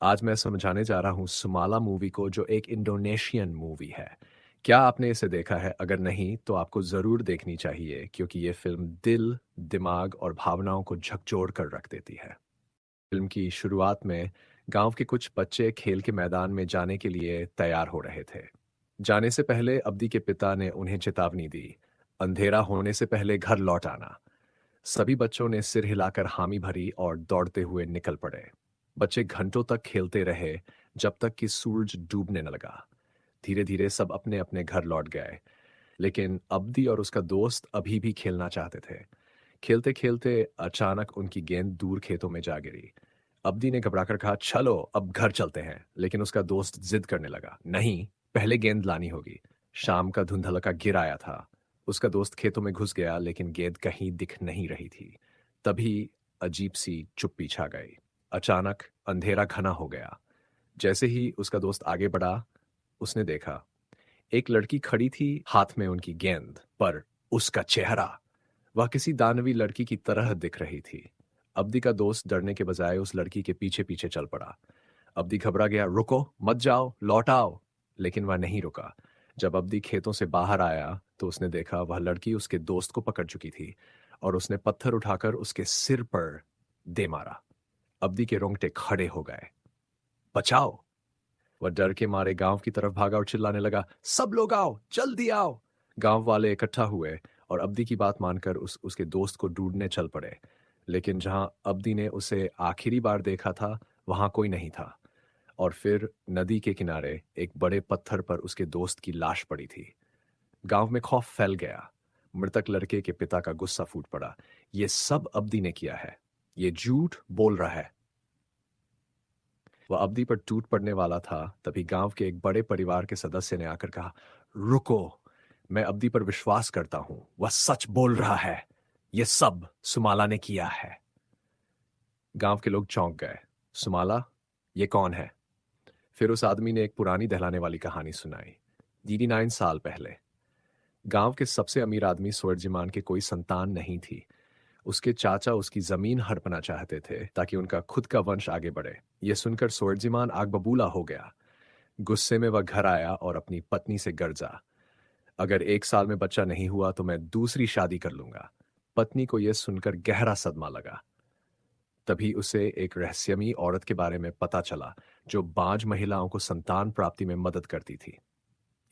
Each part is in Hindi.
आज मैं समझाने जा रहा हूँ सुमाला मूवी को जो एक इंडोनेशियन मूवी है। क्या आपने इसे देखा है? अगर नहीं तो आपको ज़रूर देखनी चाहिए क्योंकि ये फ़िल्म दिल, दिमाग और भावनाओं को झकझोर कर रख देती है। फ़िल्म की शुरुआत में गाँव के कुछ बच्चे खेल के मैदान में जाने के लिए तैयार हो रहे थे। जाने से पहले अब्दी के पिता ने उन्हें चेतावनी दी, अंधेरा होने से पहले घर लौट आना। सभी बच्चों ने सिर हिलाकर हामी भरी और दौड़ते हुए निकल पड़े। बच्चे घंटों तक खेलते रहे जब तक कि सूरज डूबने न लगा। धीरे धीरे सब अपने अपने घर लौट गए, लेकिन अब्दी और उसका दोस्त अभी भी खेलना चाहते थे। खेलते खेलते अचानक उनकी गेंद दूर खेतों में जा गिरी। अब्दी ने घबराकर कहा, चलो अब घर चलते हैं, लेकिन उसका दोस्त जिद करने लगा, नहीं, पहले गेंद लानी होगी। शाम का धुंधलका गिर आया था। उसका दोस्त खेतों में घुस गया, लेकिन गेंद कहीं दिख नहीं रही थी। तभी अजीब सी चुप्पी छा गई। अचानक अंधेरा घना हो गया। जैसे ही उसका दोस्त आगे बढ़ा, उसने देखा एक लड़की खड़ी थी, हाथ में उनकी गेंद, पर उसका चेहरा, वह किसी दानवी लड़की की तरह दिख रही थी। अब्दी का दोस्त डरने के बजाय उस लड़की के पीछे पीछे चल पड़ा। अब्दी घबरा गया, रुको, मत जाओ, लौट आओ। लेकिन वह नहीं रुका। जब अब्दी खेतों से बाहर आया तो उसने देखा वह लड़की उसके दोस्त को पकड़ चुकी थी और उसने पत्थर उठाकर उसके सिर पर दे मारा। अब्दी के रोंगटे खड़े हो गए। बचाओ! वह डर के मारे गांव की तरफ भागा और चिल्लाने लगा, सब लोग आओ, जल्दी आओ! गांव वाले इकट्ठा हुए और अब्दी की बात मानकर उसके दोस्त को ढूंढने चल पड़े। लेकिन जहां अब्दी ने उसे आखिरी बार देखा था, वहां कोई नहीं था। और फिर नदी के किनारे एक बड़े पत्थर पर उसके दोस्त की लाश पड़ी थी। गांव में खौफ फैल गया। मृतक लड़के के पिता का गुस्सा फूट पड़ा। ये सब अब्दी ने किया है। ये झूठ बोल रहा है। वह अवधि पर टूट पड़ने वाला था, तभी गांव के एक बड़े परिवार के सदस्य ने आकर कहा, रुको, मैं अवधि पर विश्वास करता हूं, वह सच बोल रहा है। यह सब सुमाला ने किया है। गांव के लोग चौंक गए। सुमाला? ये कौन है? फिर उस आदमी ने एक पुरानी दहलाने वाली कहानी सुनाई। 89 साल पहले गांव के सबसे अमीर आदमी सोरजिमान के कोई संतान नहीं थी। उसके चाचा उसकी जमीन हड़पना चाहते थे ताकि उनका खुद का वंश आगे बढ़े। यह सुनकर सोरजिमान आग बबूला हो गया। गुस्से में वह घर आया और अपनी पत्नी से गर्जा, अगर 1 साल में बच्चा नहीं हुआ तो मैं दूसरी शादी कर लूंगा। पत्नी को यह सुनकर गहरा सदमा लगा। तभी उसे एक रहस्यमयी औरत के बारे में पता चला जो बांझ महिलाओं को संतान प्राप्ति में मदद करती थी।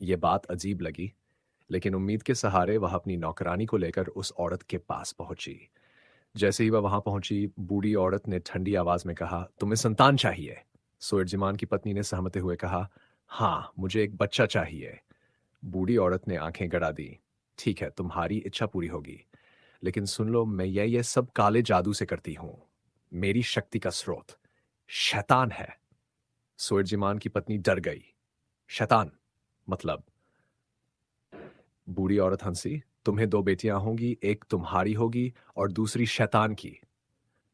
यह बात अजीब लगी, लेकिन उम्मीद के सहारे वह अपनी नौकरानी को लेकर उस औरत के पास पहुंची। जैसे ही वह वहां पहुंची, बूढ़ी औरत ने ठंडी आवाज में कहा, तुम्हें संतान चाहिए? सोएर्जिमान की पत्नी ने सहमते हुए कहा, हाँ, मुझे एक बच्चा चाहिए। बूढ़ी औरत ने आंखें गड़ा दी। ठीक है, तुम्हारी इच्छा पूरी होगी, लेकिन सुन लो, मैं यह सब काले जादू से करती हूं। मेरी शक्ति का स्रोत शैतान है। सोएर्जिमान की पत्नी डर गई। शैतान मतलब? बूढ़ी औरत हंसी, तुम्हें 2 बेटियां होंगी, एक तुम्हारी होगी और दूसरी शैतान की।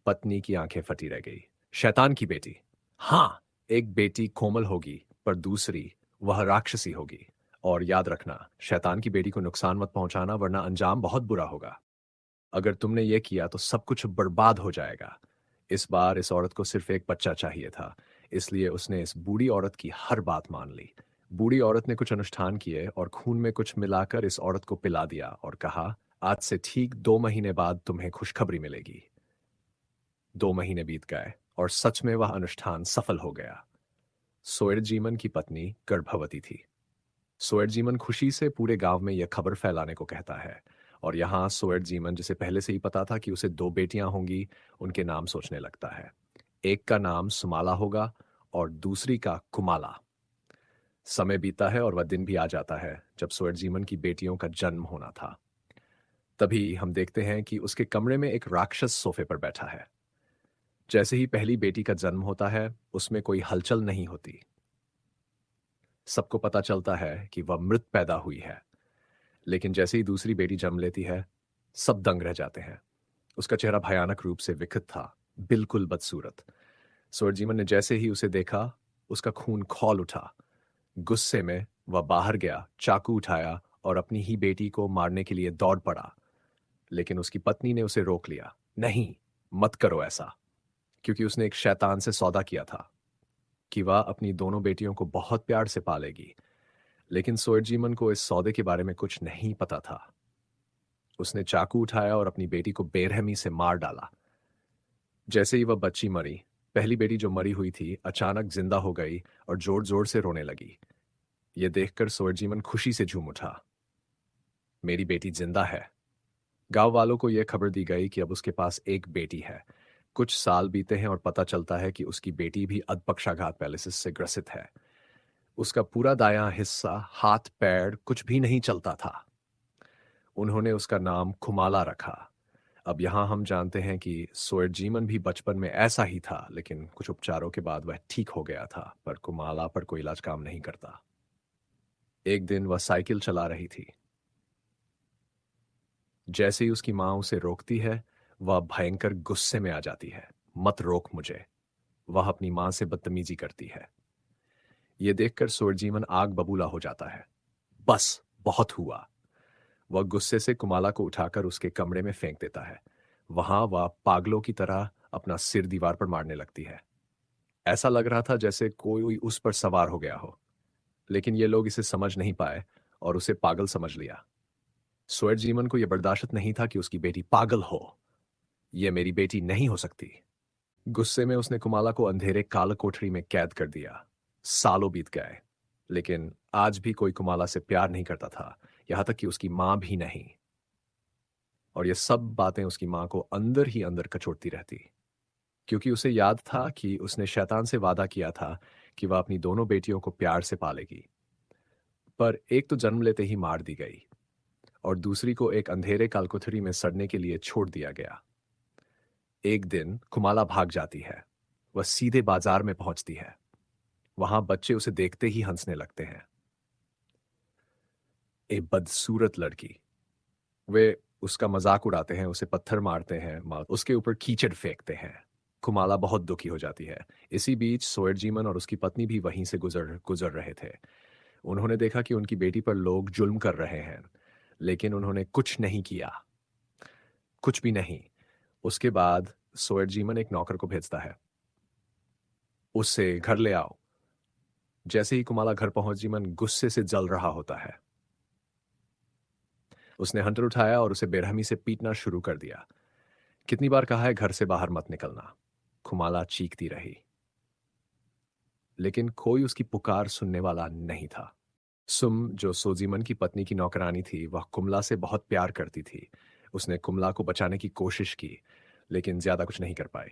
पत्नी की आंखें फटी रह गई। शैतान की बेटी? हाँ, एक बेटी कोमल होगी, पर दूसरी, वह राक्षसी होगी। और याद रखना, शैतान की बेटी को नुकसान मत पहुंचाना, वरना अंजाम बहुत बुरा होगा। अगर तुमने ये किया तो सब कुछ बर्बाद हो जाएगा। इस बार इस औरत को सिर्फ एक बच्चा चाहिए था, इसलिए उसने इस बूढ़ी औरत की हर बात मान ली। बूढ़ी औरत ने कुछ अनुष्ठान किए और खून में कुछ मिलाकर इस औरत को पिला दिया और कहा, आज से ठीक 2 महीने बाद तुम्हें खुशखबरी मिलेगी। 2 महीने बीत गए और सच में वह अनुष्ठान सफल हो गया। सोएर्जीमन की पत्नी गर्भवती थी। सोएर्जीमन खुशी से पूरे गांव में यह खबर फैलाने को कहता है। और यहाँ सोएर्जीमन, जिसे पहले से ही पता था कि उसे 2 बेटियां होंगी, उनके नाम सोचने लगता है। एक का नाम सुमाला होगा और दूसरी का कुमाला। समय बीता है और वह दिन भी आ जाता है जब सोएर्जीमन की बेटियों का जन्म होना था। तभी हम देखते हैं कि उसके कमरे में एक राक्षस सोफे पर बैठा है। जैसे ही पहली बेटी का जन्म होता है, उसमें कोई हलचल नहीं होती। सबको पता चलता है कि वह मृत पैदा हुई है। लेकिन जैसे ही दूसरी बेटी जन्म लेती है, सब दंग रह जाते हैं। उसका चेहरा भयानक रूप से विकृत था, बिल्कुल बदसूरत। सोरजीमन ने जैसे ही उसे देखा, उसका खून खौल उठा। गुस्से में वह बाहर गया, चाकू उठाया और अपनी ही बेटी को मारने के लिए दौड़ पड़ा। लेकिन उसकी पत्नी ने उसे रोक लिया। नहीं, मत करो ऐसा, क्योंकि उसने एक शैतान से सौदा किया था। कि वह अपनी दोनों बेटियों को बहुत प्यार से पालेगी। लेकिन सोएटजीमन को इस सौदे के बारे में कुछ नहीं पता था। उसने चाकू उठाया और अपनी बेटी को बेरहमी से मार डाला। जैसे ही वह बच्ची मरी, पहली बेटी जो मरी हुई थी अचानक जिंदा हो गई और जोर जोर से रोने लगी। यह देखकर सोएटजीमन खुशी से झूम उठा। मेरी बेटी जिंदा है। गांव वालों को यह खबर दी गई कि अब उसके पास एक बेटी है। कुछ साल बीते हैं और पता चलता है कि उसकी बेटी भी अधपक्षाघात पैलिसिस से ग्रसित है। उसका पूरा दायां हिस्सा, हाथ पैर कुछ भी नहीं चलता था। उन्होंने उसका नाम खुमाला रखा। अब यहां हम जानते हैं कि सोएटजीमन भी बचपन में ऐसा ही था, लेकिन कुछ उपचारों के बाद वह ठीक हो गया था, पर खुमाला पर कोई इलाज काम नहीं करता। एक दिन वह साइकिल चला रही थी। जैसे ही उसकी मां उसे रोकती है, वह भयंकर गुस्से में आ जाती है। मत रोक मुझे। वह अपनी मां से बदतमीजी करती है। यह देखकर सोएटजीमन आग बबूला हो जाता है। बस, बहुत हुआ। वह गुस्से से कुमाला को उठाकर उसके कमरे में फेंक देता है। वहां वह पागलों की तरह अपना सिर दीवार पर मारने लगती है। ऐसा लग रहा था जैसे कोई उस पर सवार हो गया हो। लेकिन ये लोग इसे समझ नहीं पाए और उसे पागल समझ लिया। स्वेटजीमन को यह बर्दाश्त नहीं था कि उसकी बेटी पागल हो। यह मेरी बेटी नहीं हो सकती। गुस्से में उसने कुमाला को अंधेरे काल कोठरी में कैद कर दिया। सालों बीत गए, लेकिन आज भी कोई कुमाला से प्यार नहीं करता था, यहां तक कि उसकी मां भी नहीं। और ये सब बातें उसकी मां को अंदर ही अंदर कचोटती रहती, क्योंकि उसे याद था कि उसने शैतान से वादा किया था कि वह अपनी दोनों बेटियों को प्यार से पालेगी। पर एक तो जन्म लेते ही मार दी गई और दूसरी को एक अंधेरे कालकोठरी में सड़ने के लिए छोड़ दिया गया। एक दिन कुमाला भाग जाती है। वह सीधे बाजार में पहुंचती है। वहां बच्चे उसे देखते ही हंसने लगते हैं। एक बदसूरत लड़की। वे उसका मजाक उड़ाते हैं, उसे पत्थर मारते हैं, उसके ऊपर कीचड़ फेंकते हैं। कुमाला बहुत दुखी हो जाती है। इसी बीच सोएटजीमन और उसकी पत्नी भी वहीं से गुजर गुजर रहे थे। उन्होंने देखा कि उनकी बेटी पर लोग जुल्म कर रहे हैं, लेकिन उन्होंने कुछ नहीं किया। कुछ भी नहीं। उसके बाद सोएटजीमन एक नौकर को भेजता है, उससे घर ले आओ। जैसे ही कुमाला घर पहुंच, जीमन गुस्से से जल रहा होता है। उसने हंटर उठाया और उसे बेरहमी से पीटना शुरू कर दिया। कितनी बार कहा है घर से बाहर मत निकलना। कुमाला चीखती रही, लेकिन कोई उसकी पुकार सुनने वाला नहीं था। सुम, जो सोजीमन की पत्नी की नौकरानी थी, वह कुमला से बहुत प्यार करती थी। उसने कुमला को बचाने की कोशिश की, लेकिन ज्यादा कुछ नहीं कर पाई।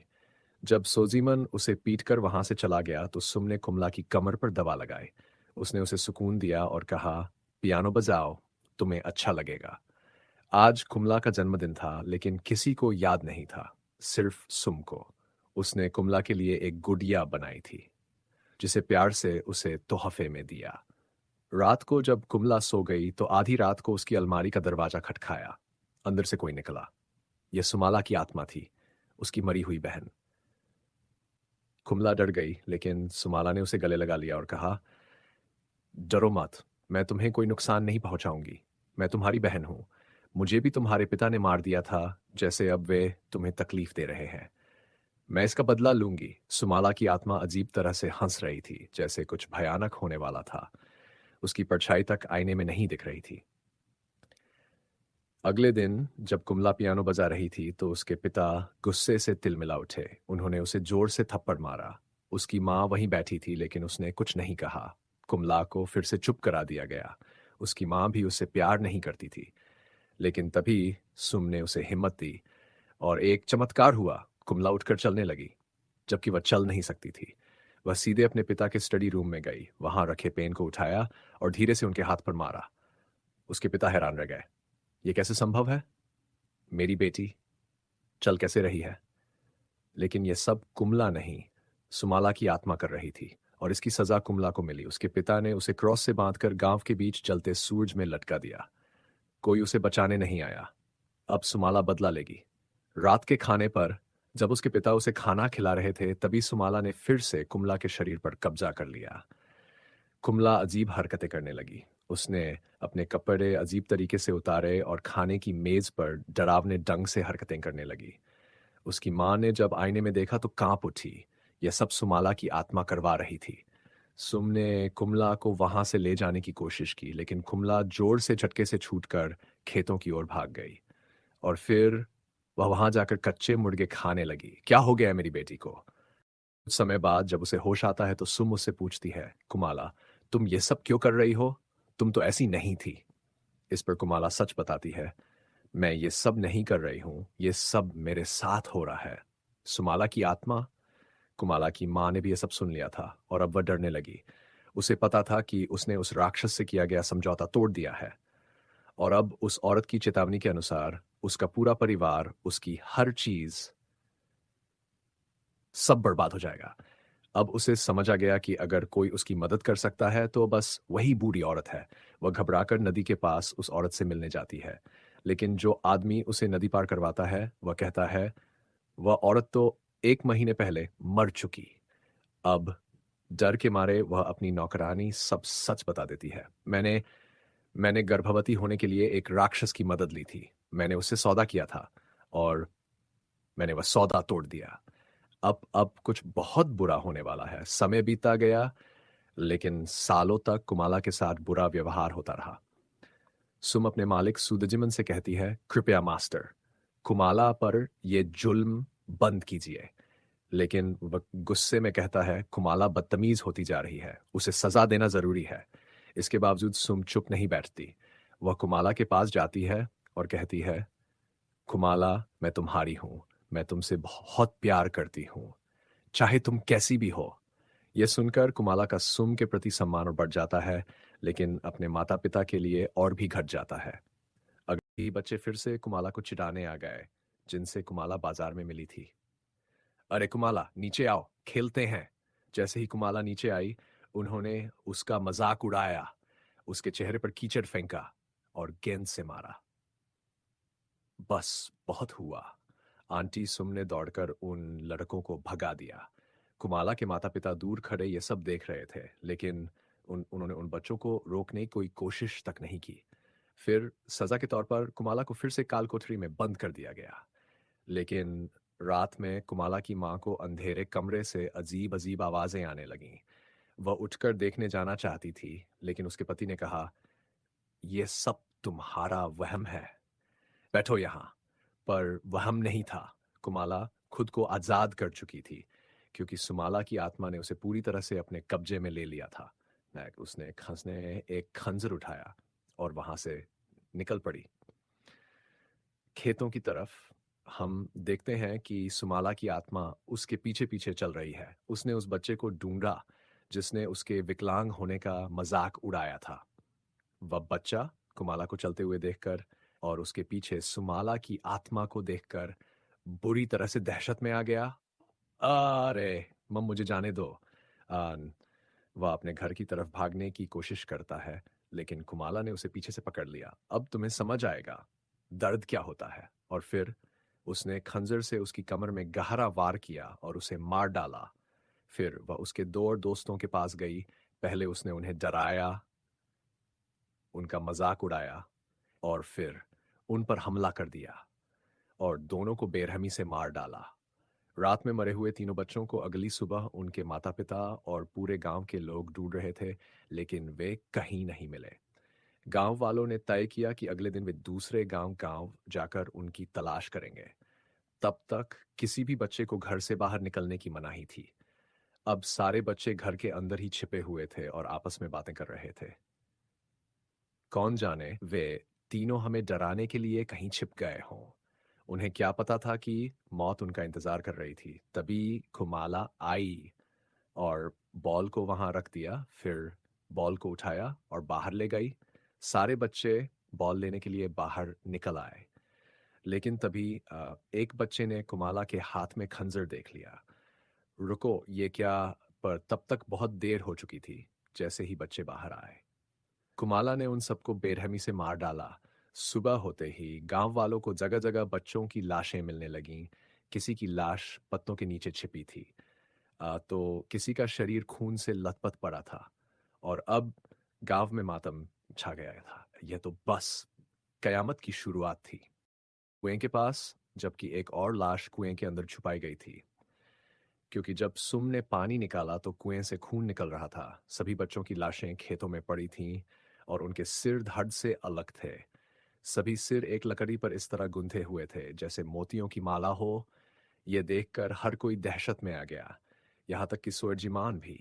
जब सोजीमन उसे पीटकर वहां से चला गया तो सुम ने कुमला की कमर पर दबा लगाई। उसने उसे सुकून दिया और कहा, पियानो बजाओ, तुम्हें अच्छा लगेगा। आज कुमला का जन्मदिन था, लेकिन किसी को याद नहीं था, सिर्फ सुम को। उसने कुमला के लिए एक गुड़िया बनाई थी, जिसे प्यार से उसे तोहफे में दिया। रात को जब कुमला सो गई तो आधी रात को उसकी अलमारी का दरवाजा खटखाया। अंदर से कोई निकला। यह सुमाला की आत्मा थी, उसकी मरी हुई बहन। कुमला डर गई, लेकिन सुमाला ने उसे गले लगा लिया और कहा, डरो मत, मैं तुम्हें कोई नुकसान नहीं पहुंचाऊंगी। मैं तुम्हारी बहन हूं। मुझे भी तुम्हारे पिता ने मार दिया था, जैसे अब वे तुम्हें तकलीफ दे रहे हैं। मैं इसका बदला लूंगी। सुमाला की आत्मा अजीब तरह से हंस रही थी, जैसे कुछ भयानक होने वाला था। उसकी परछाई तक आईने में नहीं दिख रही थी। अगले दिन जब कुमला पियानो बजा रही थी तो उसके पिता गुस्से से तिलमिला उठे। उन्होंने उसे जोर से थप्पड़ मारा। उसकी मां वहीं बैठी थी, लेकिन उसने कुछ नहीं कहा। कुमला को फिर से चुप करा दिया गया। उसकी मां भी उससे प्यार नहीं करती थी। लेकिन तभी सुम ने उसे हिम्मत दी और एक चमत्कार हुआ। कुमला उठकर चलने लगी, जबकि वह चल नहीं सकती थी। वह सीधे अपने पिता के स्टडी रूम में गई, वहां रखे पेन को उठाया और धीरे से उनके हाथ पर मारा। उसके पिता हैरान रह गए। ये कैसे संभव है? मेरी बेटी चल कैसे रही है? लेकिन यह सब कुमला नहीं, सुमाला की आत्मा कर रही थी, और इसकी सजा कुमला को मिली। उसके पिता ने उसे क्रॉस से बांधकर गांव के बीच जलते सूरज में लटका दिया। कोई उसे बचाने नहीं आया। अब सुमाला बदला लेगी। रात के खाने पर जब उसके पिता उसे खाना खिला रहे थे, तभी सुमाला ने फिर से कुमला के शरीर पर कब्जा कर लिया। कुमला अजीब हरकतें करने लगी। उसने अपने कपड़े अजीब तरीके से उतारे और खाने की मेज पर डरावने ढंग से हरकतें करने लगी। उसकी मां ने जब आईने में देखा तो कांप उठी। यह सब सुमाला की आत्मा करवा रही थी। सुम ने कुमला को वहां से ले जाने की कोशिश की, लेकिन कुमला जोर से झटके से छूटकर खेतों की ओर भाग गई। और फिर वह वहां जाकर कच्चे मुर्गे खाने लगी। क्या हो गया है मेरी बेटी को? कुछ समय बाद जब उसे होश आता है तो सुम उससे पूछती है, कुमाला, तुम ये सब क्यों कर रही हो? तुम तो ऐसी नहीं थी। इस पर कुमाला सच बताती है, मैं ये सब नहीं कर रही हूं, ये सब मेरे साथ हो रहा है। सुमाला की आत्मा। कुमाला की माँ ने भी ये सब सुन लिया था और अब वह डरने लगी। उसे पता था कि उसने उस राक्षस से किया गया समझौता तोड़ दिया है, और अब उस औरत की चेतावनी के अनुसार उसका पूरा परिवार, उसकी हर चीज, सब बर्बाद हो जाएगा। अब उसे समझ आ गया कि अगर कोई उसकी मदद कर सकता है तो बस वही बूढ़ी औरत है। वह घबराकर नदी के पास उस औरत से मिलने जाती है, लेकिन जो आदमी उसे नदी पार करवाता है वह कहता है, वह औरत तो 1 महीने पहले मर चुकी। अब डर के मारे वह अपनी नौकरानी सब सच बता देती है। मैंने मैंने गर्भवती होने के लिए एक राक्षस की मदद ली थी। मैंने उससे सौदा किया था और मैंने वह सौदा तोड़ दिया। अब कुछ बहुत बुरा होने वाला है। समय बीता गया, लेकिन सालों तक कुमाला के साथ बुरा व्यवहार होता रहा। सुम अपने मालिक सुदजिमन से कहती है, कृपया मास्टर, कुमाला पर यह जुल्म बंद कीजिए। लेकिन वह गुस्से में कहता है, कुमाला बदतमीज होती जा रही है, उसे सजा देना जरूरी है। इसके बावजूद सुम चुप नहीं बैठती। वह कुमाला के पास जाती है और कहती है, कुमाला, मैं तुम्हारी हूं। मैं तुमसे बहुत प्यार करती हूं, चाहे तुम कैसी भी हो। यह सुनकर कुमाला का सुम के प्रति सम्मान और बढ़ जाता है, लेकिन अपने माता पिता के लिए और भी घट जाता है। अगले ही बच्चे फिर से कुमाला को चिढ़ाने आ गए, जिनसे कुमाला बाजार में मिली थी। अरे कुमाला, नीचे आओ, खेलते हैं। जैसे ही कुमाला नीचे आई, उन्होंने उसका मजाक उड़ाया, उसके चेहरे पर कीचड़ फेंका और गेंद से मारा। बस बहुत हुआ। आंटी सुम ने दौड़कर उन लड़कों को भगा दिया। कुमाला के माता पिता दूर खड़े ये सब देख रहे थे, लेकिन उन्होंने उन बच्चों को रोकने की कोई कोशिश तक नहीं की। फिर सजा के तौर पर कुमाला को फिर से काल कोठरी में बंद कर दिया गया। लेकिन रात में कुमाला की माँ को अंधेरे कमरे से अजीब अजीब आवाजें आने लगीं। वह उठकर देखने जाना चाहती थी, लेकिन उसके पति ने कहा, यह सब तुम्हारा वहम है, बैठो यहाँ। पर वहम नहीं था। कुमाला खुद को आजाद कर चुकी थी, क्योंकि सुमाला की आत्मा ने उसे पूरी तरह से अपने कब्जे में ले लिया था। उसने एक खंजर उठाया और वहां से निकल पड़ी। खेतों की तरफ हम देखते हैं कि सुमाला की आत्मा उसके पीछे पीछे चल रही है। उसने उस बच्चे को ढूंढा जिसने उसके विकलांग होने का मजाक उड़ाया था। वह बच्चा कुमाला को चलते हुए देखकर और उसके पीछे सुमाला की आत्मा को देखकर बुरी तरह से दहशत में आ गया। अरे मम, मुझे जाने दो। आ, वह अपने घर की तरफ भागने की कोशिश करता है, लेकिन कुमाला ने उसे पीछे से पकड़ लिया। अब तुम्हें समझ आएगा दर्द क्या होता है। और फिर उसने खंजर से उसकी कमर में गहरा वार किया और उसे मार डाला। फिर वह उसके दो और दोस्तों के पास गई। पहले उसने उन्हें डराया, उनका मजाक उड़ाया और फिर उन पर हमला कर दिया और दोनों को बेरहमी से मार डाला। रात में मरे हुए तीनों बच्चों को अगली सुबह उनके माता पिता और पूरे गांव के लोग ढूंढ रहे थे, लेकिन वे कहीं नहीं मिले। गांव वालों ने तय किया कि अगले दिन वे दूसरे गांव गांव जाकर उनकी तलाश करेंगे। तब तक किसी भी बच्चे को घर से बाहर निकलने की मनाही थी। अब सारे बच्चे घर के अंदर ही छिपे हुए थे और आपस में बातें कर रहे थे। कौन जाने वे तीनों हमें डराने के लिए कहीं छिप गए हों। उन्हें क्या पता था कि मौत उनका इंतजार कर रही थी। तभी खुमाला आई और बॉल को वहां रख दिया। फिर बॉल को उठाया और बाहर ले गई। सारे बच्चे बॉल लेने के लिए बाहर निकल आए, लेकिन तभी एक बच्चे ने कुमाला के हाथ में खंजर देख लिया। रुको, ये क्या? पर तब तक बहुत देर हो चुकी थी। जैसे ही बच्चे बाहर आए, कुमाला ने उन सबको बेरहमी से मार डाला। सुबह होते ही गांव वालों को जगह जगह बच्चों की लाशें मिलने लगीं। किसी की लाश पत्तों के नीचे छिपी थी, तो किसी का शरीर खून से लथपथ पड़ा था। और अब गांव में मातम छा गया था। यह तो बस कयामत की शुरुआत थी। कुएं के पास जबकि एक और लाश कुएं के अंदर छुपाई गई थी, क्योंकि जब सुम ने पानी निकाला तो कुएं से खून निकल रहा था। सभी बच्चों की लाशें खेतों में पड़ी थीं और उनके सिर धड़ से अलग थे। सभी सिर एक लकड़ी पर इस तरह गुंथे हुए थे जैसे मोतियों की माला हो। ये देखकर हर कोई दहशत में आ गया, यहाँ तक कि सोरजिमान भी।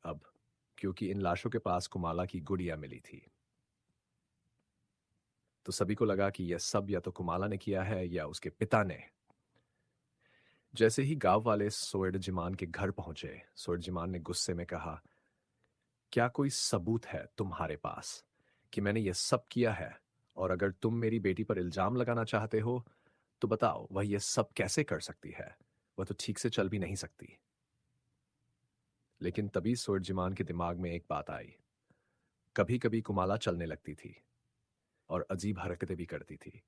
अब क्योंकि इन लाशों के पास कुमाला की गुड़िया मिली थी, तो सभी को लगा कि यह सब या तो कुमाला ने किया है या उसके पिता ने। जैसे ही गांव वाले सोएडजिमान के घर पहुंचे, सोएडजिमान ने गुस्से में कहा, क्या कोई सबूत है तुम्हारे पास कि मैंने यह सब किया है? और अगर तुम मेरी बेटी पर इल्जाम लगाना चाहते हो तो बताओ, वह यह सब कैसे कर सकती है? वह तो ठीक से चल भी नहीं सकती। लेकिन तभी सोएडजिमान के दिमाग में एक बात आई। कभी कभी कुमाला चलने लगती थी और अजीब हरकतें भी करती थी।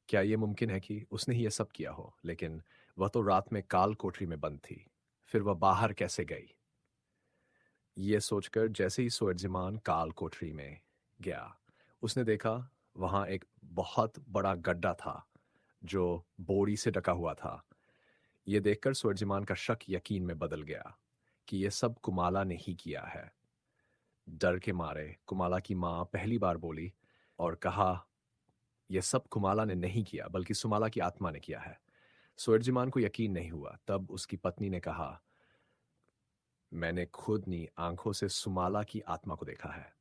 क्या यह मुमकिन है कि उसने ही यह सब किया हो? लेकिन वह तो रात में काल कोठरी में बंद थी, फिर वह बाहर कैसे गई? ये सोचकर जैसे ही सोएर्जिमान काल कोठरी में गया, उसने देखा वहां एक बहुत बड़ा गड्ढा था जो बोरी से ढका हुआ था। यह देखकर सोएर्जिमान का शक यकीन में बदल गया कि यह सब कुमाला ने ही किया है। डर के मारे कुमाला की मां पहली बार बोली और कहा, यह सब कुमाला ने नहीं किया बल्कि सुमाला की आत्मा ने किया है। सोएर्जिमान को यकीन नहीं हुआ। तब उसकी पत्नी ने कहा, मैंने खुद नी आंखों से सुमाला की आत्मा को देखा है।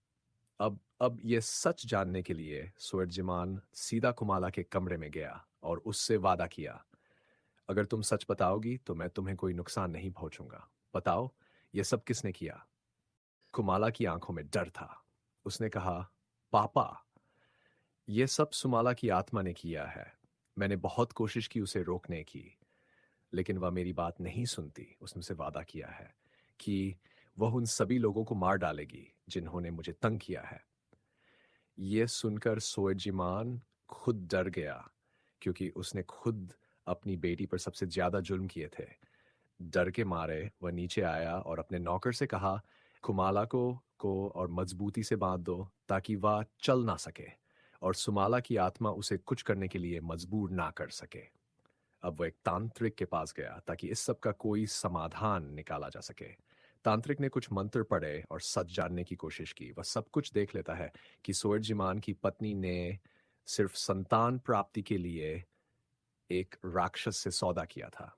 अब यह सच जानने के लिए सोएर्जिमान सीधा कुमाला के कमरे में गया और उससे वादा किया, अगर तुम सच बताओगी तो मैं तुम्हें कोई नुकसान नहीं पहुंचूंगा। बताओ, यह सब किसने किया? कुमाला की आंखों में डर था। उसने कहा, पापा, यह सब सुमाला की आत्मा ने किया है। मैंने बहुत कोशिश की उसे रोकने की, लेकिन वह मेरी बात नहीं सुनती। उसने मुझसे वादा किया है कि वह उन सभी लोगों को मार डालेगी जिन्होंने मुझे तंग किया है। यह सुनकर सोएजिमान खुद डर गया, क्योंकि उसने खुद अपनी बेटी पर सबसे ज्यादा जुल्म किए थे। डर के मारे वह नीचे आया और अपने नौकर से कहा, कुमाला को और मजबूती से बांध दो ताकि वह चल ना सके और सुमाला की आत्मा उसे कुछ करने के लिए मजबूर ना कर सके। अब वह एक तांत्रिक के पास गया ताकि इस सब का कोई समाधान निकाला जा सके। तांत्रिक ने कुछ मंत्र पढ़े और सच जानने की कोशिश की। वह सब कुछ देख लेता है कि सोएर्जिमान की पत्नी ने सिर्फ संतान प्राप्ति के लिए एक राक्षस से सौदा किया था।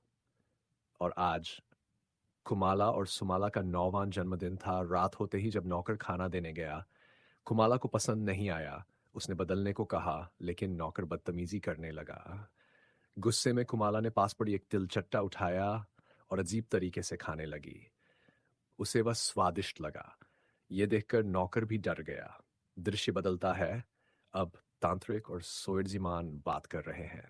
और आज कुमाला और सुमाला का 9वां जन्मदिन था। रात होते ही जब नौकर खाना देने गया, कुमाला को पसंद नहीं आया। उसने बदलने को कहा, लेकिन नौकर बदतमीजी करने लगा। गुस्से में कुमाला ने पास पड़ी एक तिलचट्टा उठाया और अजीब तरीके से खाने लगी। उसे वह स्वादिष्ट लगा। यह देखकर नौकर भी डर गया। दृश्य बदलता है। अब तांत्रिक और सोएर्जिमान बात कर रहे हैं।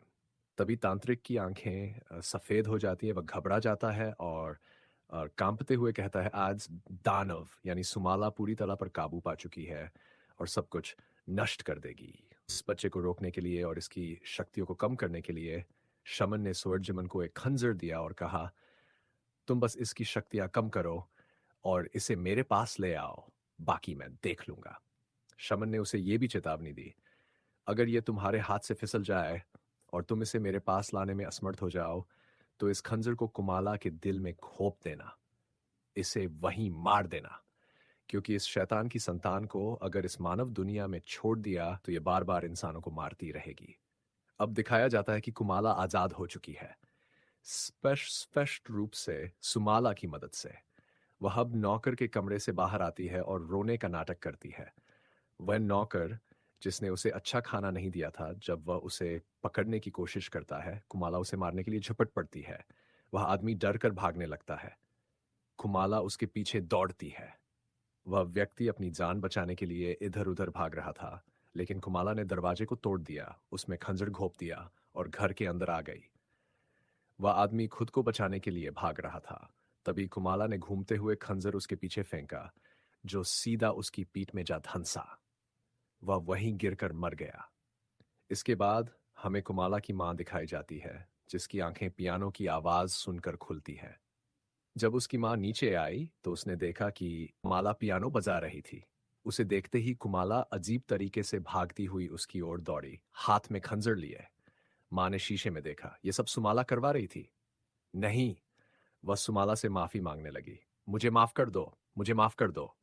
तभी तांत्रिक की आंखें सफेद हो जाती है। वह घबरा जाता है और कांपते हुए कहता है, आज दानव यानी सुमाला पूरी तरह पर काबू पा चुकी है और सब कुछ नष्ट कर देगी। इस बच्चे को रोकने के लिए और इसकी शक्तियों को कम करने के लिए शमन ने सोएर्जिमन को एक खंजर दिया और कहा, तुम बस इसकी शक्तियां कम करो और इसे मेरे पास ले आओ, बाकी मैं देख लूंगा। शमन ने उसे यह भी चेतावनी दी, अगर यह तुम्हारे हाथ से फिसल जाए और तुम इसे मेरे पास लाने में असमर्थ हो जाओ तो इस खंजर को कुमाला के दिल में घोंप देना, इसे वहीं मार देना, क्योंकि इस शैतान की संतान को अगर इस मानव दुनिया में छोड़ दिया तो यह बार बार इंसानों को मारती रहेगी। अब दिखाया जाता है कि कुमाला आजाद हो चुकी है, स्पष्ट स्पष्ट रूप से सुमाला की मदद से। वह अब नौकर के कमरे से बाहर आती है और रोने का नाटक करती है। वह नौकर जिसने उसे अच्छा खाना नहीं दिया था, जब वह उसे पकड़ने की कोशिश करता है, कुमाला उसे मारने के लिए झपट पड़ती है। वह आदमी डर कर भागने लगता है। कुमाला उसके पीछे दौड़ती है। वह व्यक्ति अपनी जान बचाने के लिए इधर उधर भाग रहा था, लेकिन कुमाला ने दरवाजे को तोड़ दिया, उसमें खंजर घोंप दिया और घर के अंदर आ गई। वह आदमी खुद को बचाने के लिए भाग रहा था। तभी कुमाला ने घूमते हुए खंजर उसके पीछे फेंका, जो सीधा उसकी पीठ में जा धंसा। वह वहीं गिरकर मर गया। इसके बाद हमें कुमाला की मां दिखाई जाती है, जिसकी आंखें पियानो की आवाज सुनकर खुलती हैं। जब उसकी मां नीचे आई तो उसने देखा कि कुमाला पियानो बजा रही थी। उसे देखते ही कुमाला अजीब तरीके से भागती हुई उसकी ओर दौड़ी, हाथ में खंजर लिए। मां ने शीशे में देखा, यह सब सुमाला करवा रही थी। नहीं, वह सुमाला से माफी मांगने लगी। मुझे माफ कर दो, मुझे माफ कर दो,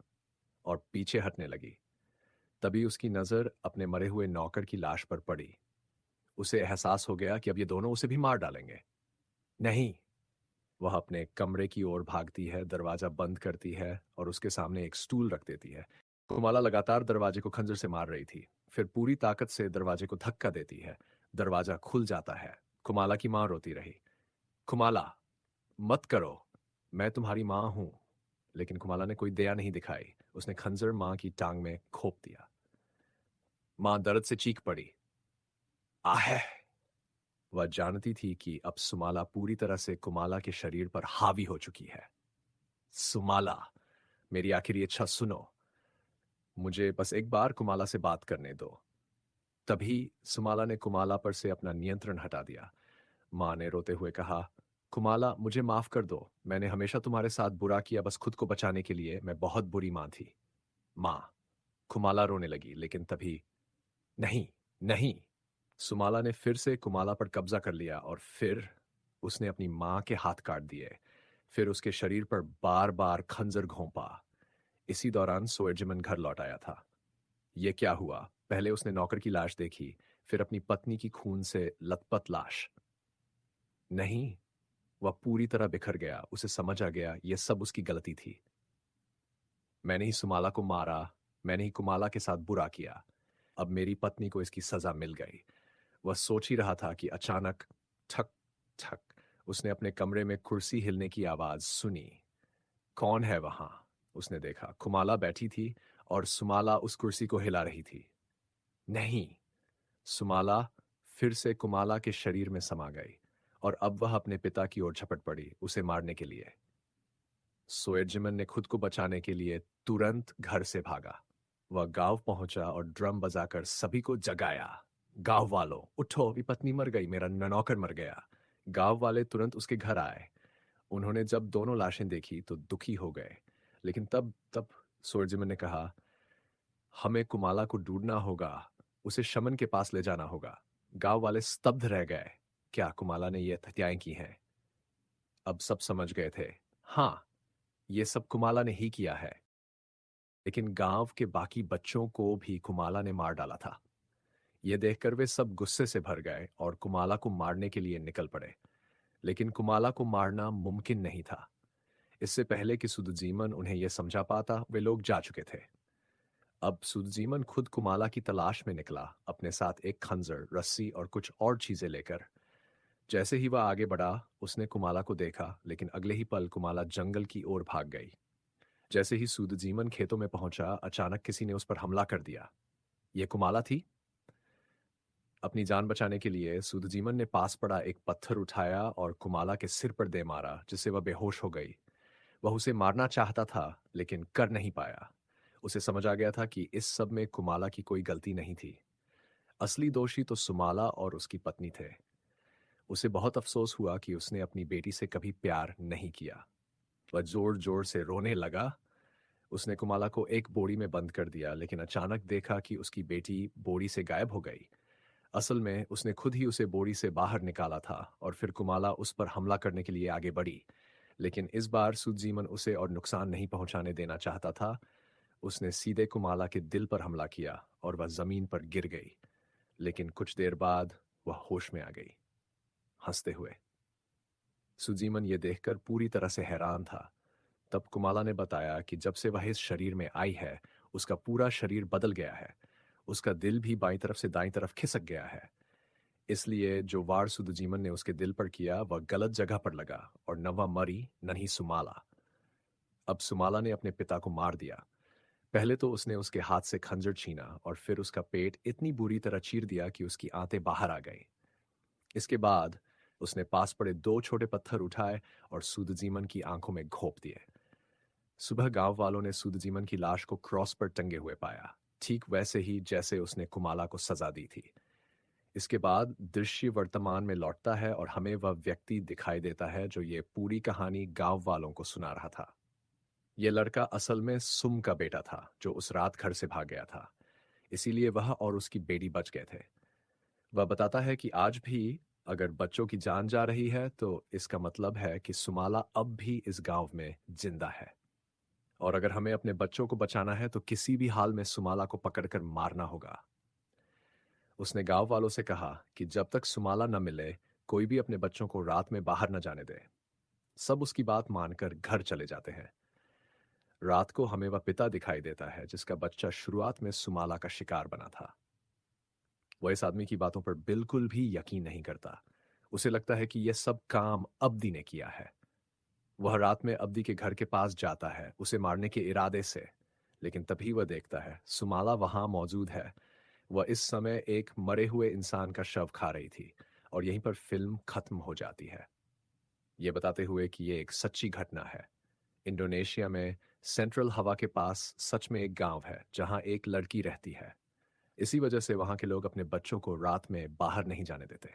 और पीछे हटने लगी। तभी उसकी नजर अपने मरे हुए नौकर की लाश पर पड़ी। उसे एहसास हो गया कि अब ये दोनों उसे भी मार डालेंगे। नहीं। वह अपने कमरे की ओर भागती है, दरवाजा बंद करती है और उसके सामने एक स्टूल रख देती है। कुमाला लगातार दरवाजे को खंजर से मार रही थी। फिर पूरी ताकत से दरवाजे को धक्का देती है। दरवाजा खुल जाता है। कुमाला की मां रोती रही। कुमाला, मत करो, मैं तुम्हारी मां हूं। लेकिन कुमाला ने कोई दया नहीं दिखाई। उसने खंजर मां की टांग में घोंप दिया। मां दर्द से चीख पड़ी। आहे। वह जानती थी कि अब सुमाला पूरी तरह से कुमाला के शरीर पर हावी हो चुकी है। सुमाला, मेरी आखिरी इच्छा सुनो। मुझे बस एक बार कुमाला से बात करने दो। तभी सुमाला ने कुमाला पर से अपना नियंत्रण हटा दिया। मां ने रोते हुए कहा, कुमाला, मुझे माफ कर दो। मैंने हमेशा तुम्हारे साथ बुरा किया, बस खुद को बचाने के लिए। मैं बहुत बुरी मां थी। मां। कुमाला रोने लगी, लेकिन तभी, नहीं, नहीं। सुमाला ने फिर से कुमाला पर कब्जा कर लिया और फिर उसने अपनी मां के हाथ काट दिए। फिर उसके शरीर पर बार बार खंजर घोंपा। इसी दौरान सोएजिमन घर लौट आया था। यह क्या हुआ? पहले उसने नौकर की लाश देखी, फिर अपनी पत्नी की खून से लथपथ लाश। नहीं, वह पूरी तरह बिखर गया। उसे समझ आ गया यह सब उसकी गलती थी। मैंने ही सुमाला को मारा। मैंने ही कुमाला के साथ बुरा किया। अब मेरी पत्नी को इसकी सजा मिल गई। वह सोच ही रहा था कि अचानक ठक ठक उसने अपने कमरे में कुर्सी हिलने की आवाज सुनी। कौन है वहां? उसने देखा कुमाला बैठी थी और सुमाला उस कुर्सी को हिला रही थी। नहीं। सुमाला फिर से कुमाला के शरीर में समा गई और अब वह अपने पिता की ओर झपट पड़ी, उसे मारने के लिए। सोएजिमन ने खुद को बचाने के लिए तुरंत घर से भागा। वह गांव पहुंचा और ड्रम बजाकर सभी को जगाया। गांव वालों, उठो, अभी पत्नी मर गई, मेरा नौकर मर गया। गांव वाले तुरंत उसके घर आए। उन्होंने जब दोनों लाशें देखी तो दुखी हो गए। लेकिन तब तब सोएजिमन ने कहा, हमें कुमाला को ढूंढना होगा। उसे शमन के पास ले जाना होगा। गांव वाले स्तब्ध रह गए। क्या कुमाला ने ये हत्याएं की हैं? अब सब समझ गए थे। हां, ये सब कुमाला ने ही किया है। लेकिन गांव के बाकी बच्चों को भी कुमाला ने मार डाला था। यह देखकर वे सब गुस्से से भर गए और कुमाला को मारने के लिए निकल पड़े। लेकिन कुमाला को मारना मुमकिन नहीं था। इससे पहले कि सुदजीमन उन्हें यह समझा पाता, वे लोग जा चुके थे। अब सुदजीमन खुद कुमाला की तलाश में निकला, अपने साथ एक खंजर, रस्सी और कुछ और चीजें लेकर। जैसे ही वह आगे बढ़ा, उसने कुमाला को देखा, लेकिन अगले ही पल कुमाला जंगल की ओर भाग गई। जैसे ही सुदजीमन खेतों में पहुंचा, अचानक किसी ने उस पर हमला कर दिया। यह कुमाला थी। अपनी जान बचाने के लिए सुदजीमन ने पास पड़ा एक पत्थर उठाया और कुमाला के सिर पर दे मारा, जिससे वह बेहोश हो गई। वह उसे मारना चाहता था, लेकिन कर नहीं पाया। उसे समझ आ गया था कि इस सब में कुमाला की कोई गलती नहीं थी। असली दोषी तो सुमाला और उसकी पत्नी थे। उसे बहुत अफसोस हुआ कि उसने अपनी बेटी से कभी प्यार नहीं किया। वह जोर जोर से रोने लगा। उसने कुमाला को एक बोरी में बंद कर दिया, लेकिन अचानक देखा कि उसकी बेटी बोरी से गायब हो गई। असल में उसने खुद ही उसे बोरी से बाहर निकाला था और फिर कुमाला उस पर हमला करने के लिए आगे बढ़ी। लेकिन इस बार सुदजीमन उसे और नुकसान नहीं पहुंचाने देना चाहता था। उसने सीधे कुमाला के दिल पर हमला किया और वह जमीन पर गिर गई। लेकिन कुछ देर बाद वह होश में आ गई, हंसते हुए। सुजीमन यह देखकर पूरी तरह से हैरान था। तब कुमाला ने बताया कि जब से वह इस शरीर में आई है, उसका पूरा शरीर बदल गया है। उसका दिल भी बाईं तरफ से दाईं तरफ खिसक गया है। इसलिए जो वार सुदजीमन ने उसके दिल पर किया, वह गलत जगह पर लगा और न वह मरी, न ही सुमाला। अब सुमाला ने अपने पिता को मार दिया। पहले तो उसने उसके हाथ से खंजर छीना और फिर उसका पेट इतनी बुरी तरह चीर दिया कि उसकी आंतें बाहर आ गई। इसके बाद उसने पास पड़े दो छोटे पत्थर उठाए और सूदजीमन की आंखों में घोंप दिए। सुबह गांव वालों ने सूदजीमन की लाश को क्रॉस पर टंगे हुए पाया, ठीक वैसे ही जैसे उसने कुमाला को सजा दी थी। इसके बाद दृश्य वर्तमान में लौटता है और हमें वह व्यक्ति दिखाई देता है जो ये पूरी कहानी गांव वालों को सुना रहा था। यह लड़का असल में सुम का बेटा था, जो उस रात घर से भाग गया था। इसीलिए वह और उसकी बेटी बच गए थे। वह बताता है कि आज भी अगर बच्चों की जान जा रही है, तो इसका मतलब है कि सुमाला अब भी इस गाँव में जिंदा है। और अगर हमें अपने बच्चों को बचाना है, तो किसी भी हाल में सुमाला को पकड़कर मारना होगा। उसने गाँव वालों से कहा कि जब तक सुमाला न मिले, कोई भी अपने बच्चों को रात में बाहर न जाने दे। सब उसकी बात मानकर घर चले जाते हैं। रात को हमें वह पिता दिखाई देता है जिसका बच्चा शुरुआत में सुमाला का शिकार बना था। वह इस आदमी की बातों पर बिल्कुल भी यकीन नहीं करता। उसे लगता है कि यह सब काम अब्दी ने किया है। वह रात में अब्दी के घर के पास जाता है, उसे मारने के इरादे से। लेकिन तभी वह देखता है सुमाला वहां मौजूद है। वह इस समय एक मरे हुए इंसान का शव खा रही थी, और यहीं पर फिल्म खत्म हो जाती है। यह बताते हुए कि यह एक सच्ची घटना है। इंडोनेशिया में सेंट्रल हवा के पास सच में एक गांव है जहां एक लड़की रहती है। इसी वजह से वहां के लोग अपने बच्चों को रात में बाहर नहीं जाने देते।